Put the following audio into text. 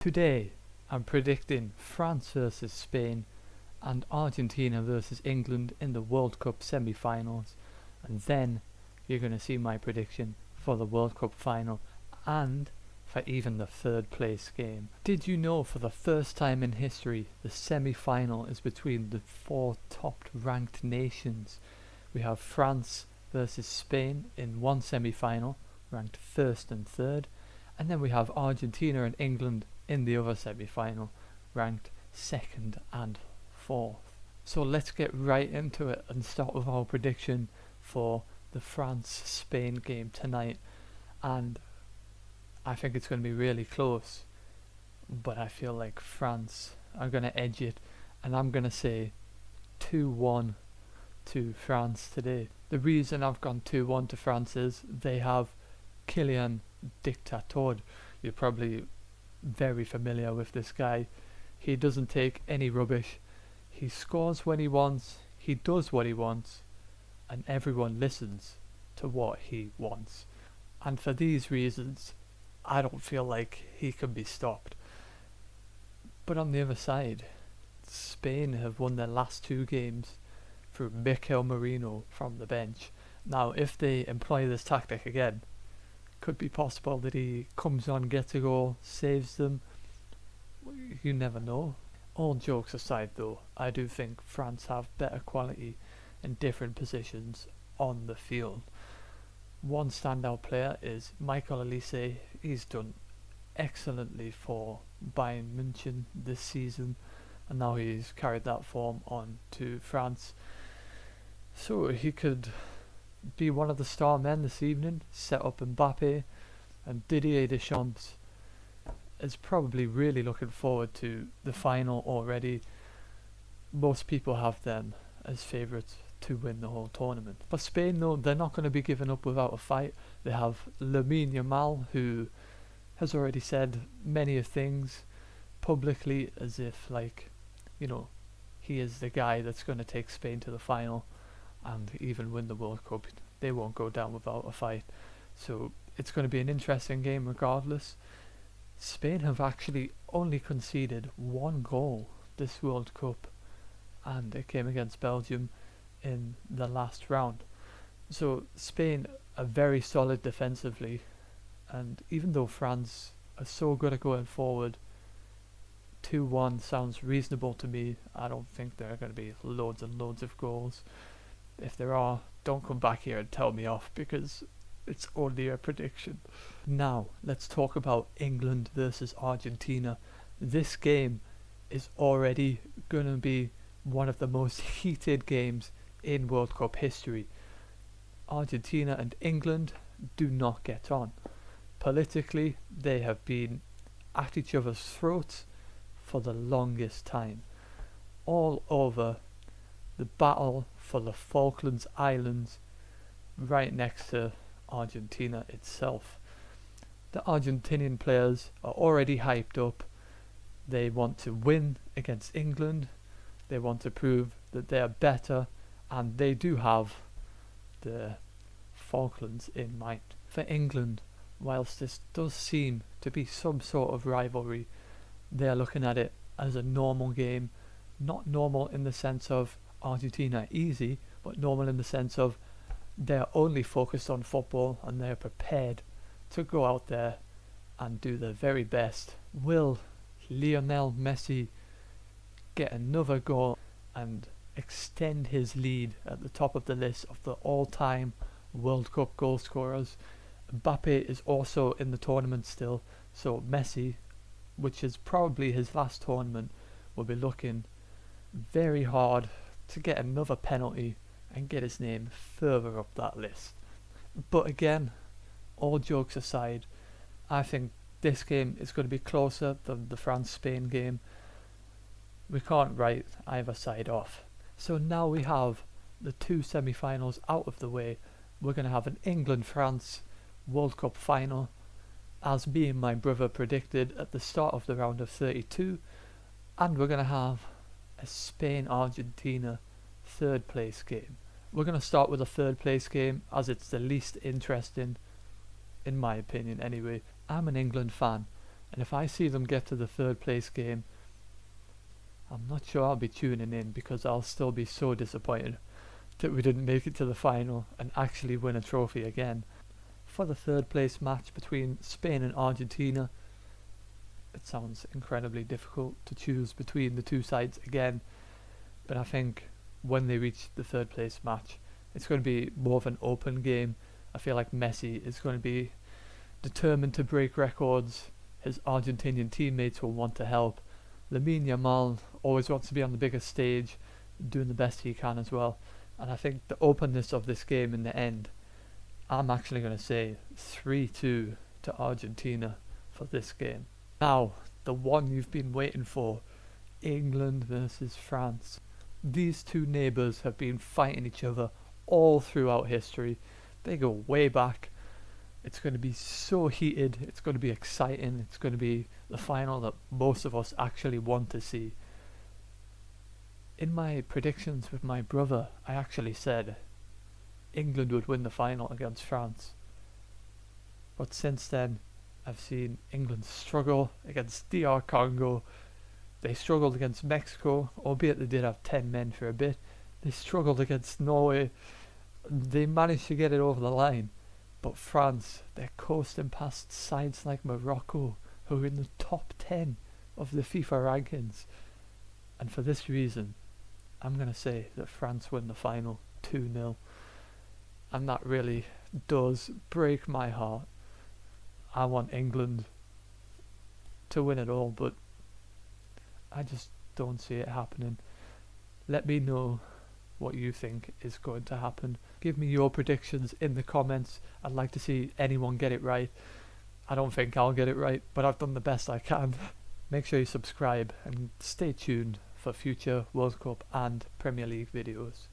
Today, I'm predicting France versus Spain and Argentina versus England in the World Cup semi-finals, and then you're going to see my prediction for the World Cup final and for even the third place game. Did you know for the first time in history the semi-final is between the four top ranked nations? We have France versus Spain in one semi-final, ranked first and third, and then we have Argentina and England in the other semi-final, ranked second and fourth. So let's get right into it and start with our prediction for the France-Spain game tonight. And I think it's going to be really close, but I feel like France are going to edge it, and I'm going to say 2-1 to France today. The reason I've gone 2-1 to France is they have Kylian Dictator. You're probably very familiar with this guy. He doesn't take any rubbish. He scores when he wants, he does what he wants, and everyone listens to what he wants. And for these reasons, I don't feel like he can be stopped. But on the other side, Spain have won their last two games through Mikel Merino from the bench. Now, if they employ this tactic again, could be possible that he comes on, gets a goal, saves them. You never know. All jokes aside though, I do think France have better quality in different positions on the field. One standout player is Michael Olise. He's done excellently for Bayern München this season, and now he's carried that form on to France. So he could be one of the star men this evening, set up Mbappe, and Didier Deschamps is probably really looking forward to the final already. Most people have them as favourites to win the whole tournament. For Spain though, they're not going to be given up without a fight. They have Lamine Yamal, who has already said many of things publicly as if he is the guy that's going to take Spain to the final and even win the World Cup. They won't go down without a fight. So it's going to be an interesting game regardless. Spain have actually only conceded one goal this World Cup, and it came against Belgium in the last round. So Spain are very solid defensively, and even though France are so good at going forward, 2-1 sounds reasonable to me. I don't think there are going to be loads and loads of goals. If there are, don't come back here and tell me off, because it's only a prediction. Now, let's talk about England versus Argentina. This game is already going to be one of the most heated games in World Cup history. Argentina and England do not get on. Politically, they have been at each other's throats for the longest time. All over the battle for the Falklands Islands, right next to Argentina itself. The Argentinian players are already hyped up. They want to win against England. They want to prove that they are better, and they do have the Falklands in mind. For England, whilst this does seem to be some sort of rivalry, they are looking at it as a normal game. Not normal in the sense of Argentina easy, but normal in the sense of they're only focused on football and they're prepared to go out there and do their very best. Will Lionel Messi get another goal and extend his lead at the top of the list of the all-time World Cup goal scorers? Mbappe is also in the tournament still, so Messi, which is probably his last tournament, will be looking very hard to get another penalty and get his name further up that list. But again, all jokes aside, I think this game is going to be closer than the France-Spain game. We can't write either side off. So now we have the two semi-finals out of the way. We're going to have an England-France World Cup final, as me and my brother predicted at the start of the round of 32, and we're going to have a Spain-Argentina third place game. We're going to start with a third place game as it's the least interesting, in my opinion anyway. I'm an England fan, And if I see them get to the third place game, I'm not sure I'll be tuning in, because I'll still be so disappointed that we didn't make it to the final and actually win a trophy again. For the third place match between Spain and Argentina, it sounds incredibly difficult to choose between the two sides again, but I think when they reach the third place match, it's going to be more of an open game. I feel like Messi is going to be determined to break records. His Argentinian teammates will want to help. Lamine Yamal always wants to be on the biggest stage, doing the best he can as well. And I think the openness of this game in the end, I'm actually going to say 3-2 to Argentina for this game. Now, the one you've been waiting for, England versus France. These two neighbours have been fighting each other all throughout history. They go way back. It's going to be so heated, it's going to be exciting, it's going to be the final that most of us actually want to see. In my predictions with my brother, I actually said England would win the final against France. But since then, I've seen England struggle against DR Congo. They struggled against Mexico, albeit they did have 10 men for a bit. They struggled against Norway. They managed to get it over the line. But France, they're coasting past sides like Morocco, who are in the top 10 of the FIFA rankings. And for this reason, I'm going to say that France win the final 2-0. And that really does break my heart. I want England to win it all, but I just don't see it happening. Let me know what you think is going to happen. Give me your predictions in the comments. I'd like to see anyone get it right. I don't think I'll get it right, but I've done the best I can. Make sure you subscribe and stay tuned for future World Cup and Premier League videos.